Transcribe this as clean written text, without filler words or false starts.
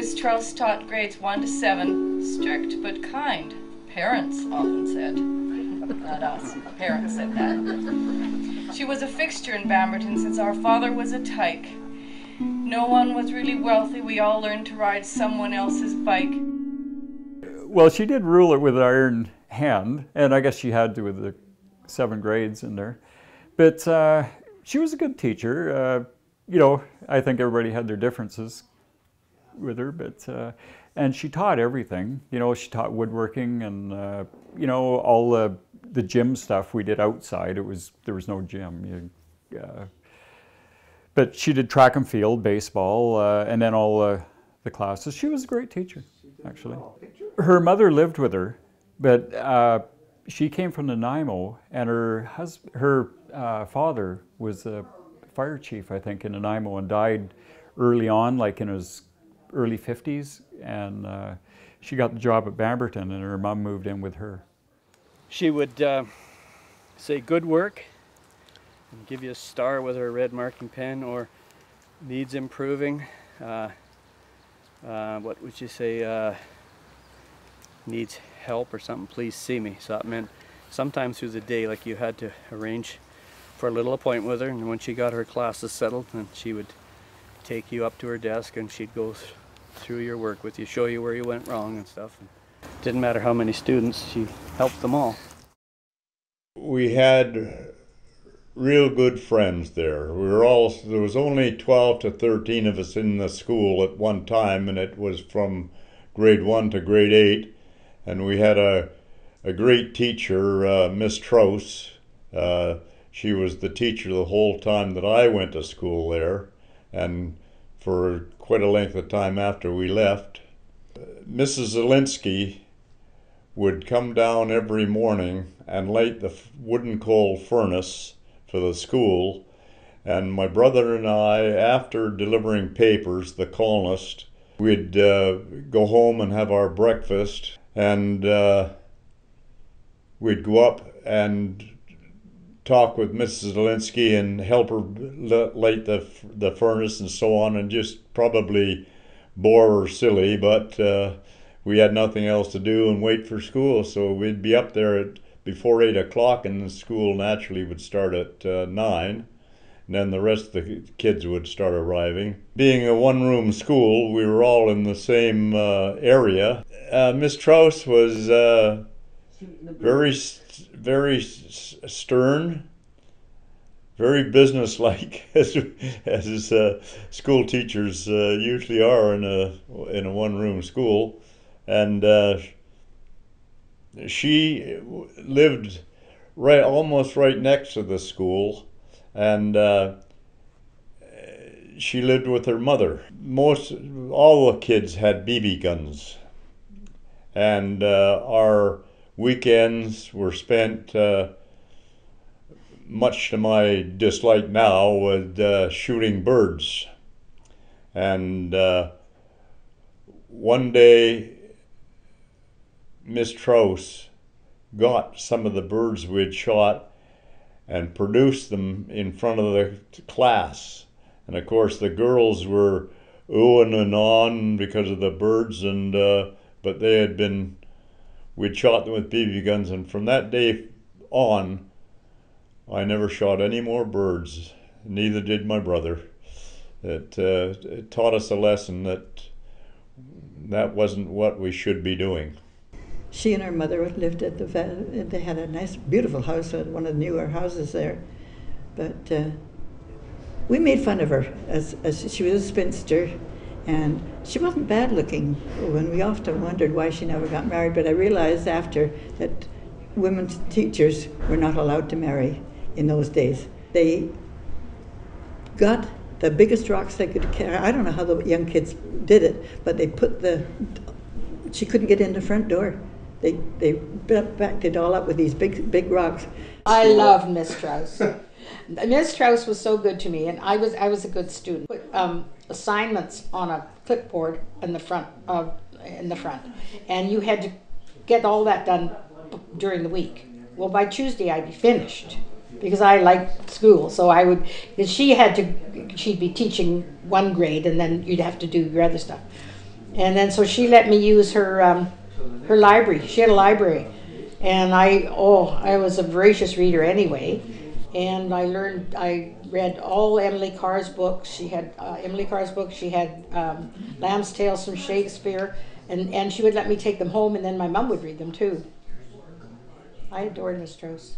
Miss Strauss taught grades 1 to 7, strict but kind. Parents often said. Not us. Parents said that. She was a fixture in Bamberton since our father was a tyke. No one was really wealthy. We all learned to ride someone else's bike. Well, she did rule it with an iron hand, and I guess she had to with the 7 grades in there. But she was a good teacher. You know, I think everybody had their differences with her, but and she taught everything. You know, she taught woodworking and you know, all the gym stuff we did outside. There was no gym. But she did track and field, baseball, and then all the classes. She was a great teacher, actually. Her mother lived with her, but she came from Nanaimo, and her father was a fire chief, I think, in Nanaimo, and died early on, like in his early 50s, and she got the job at Bamberton, and her mom moved in with her. She would say good work and give you a star with her red marking pen, or needs improving. What would you say? Needs help or something, please see me. So that meant sometimes through the day, like, you had to arrange for a little appointment with her, and when she got her classes settled, then she would take you up to her desk and she'd go through your work with you, show you where you went wrong and stuff. And didn't matter how many students, she helped them all. We had real good friends there. There was only 12 to 13 of us in the school at one time, and it was from grade 1 to grade 8. And we had a great teacher, Miss Strauss. She was the teacher the whole time that I went to school there, and for quite a length of time after we left. Mrs. Zielinski would come down every morning and light the wooden coal furnace for the school, and my brother and I, after delivering papers, the colonist, we'd go home and have our breakfast, and we'd go up and talk with Mrs. Zielinski and help her light the furnace and so on, and just probably bore her silly, but we had nothing else to do and wait for school, so we'd be up there before 8 o'clock, and the school naturally would start at 9, and then the rest of the kids would start arriving. Being a one-room school, we were all in the same area. Miss Strauss was very stern, very businesslike, as school teachers usually are in a one-room school, and she lived almost right next to the school, and she lived with her mother. All the kids had BB guns, and our weekends were spent, much to my dislike now, with shooting birds. And one day, Miss Strauss got some of the birds we'd shot and produced them in front of the class. And of course the girls were oohing and on because of the birds, and but we'd shot them with BB guns, and from that day on, I never shot any more birds. Neither did my brother. It taught us a lesson that wasn't what we should be doing. She and her mother lived at they had a nice, beautiful house at one of the newer houses there. But we made fun of her as she was a spinster, and she wasn't bad looking. When we often wondered why she never got married, but I realized after that women teachers were not allowed to marry in those days. They got the biggest rocks they could carry. I don't know how the young kids did it, but they put she couldn't get in the front door. They backed it all up with these big rocks. I loved Miss Strauss. Miss Strauss was so good to me, and I was a good student. Put assignments on a clipboard in the front, and you had to get all that done during the week. Well, by Tuesday I'd be finished, because I liked school. So I would, because she'd be teaching one grade, and then you'd have to do your other stuff. And then so she let me use her her library. She had a library, and I was a voracious reader anyway, and I read all Emily Carr's books. She had Emily Carr's books. She had Lamb's Tales from Shakespeare, and she would let me take them home, and then my mom would read them too. I adored Miss Strauss.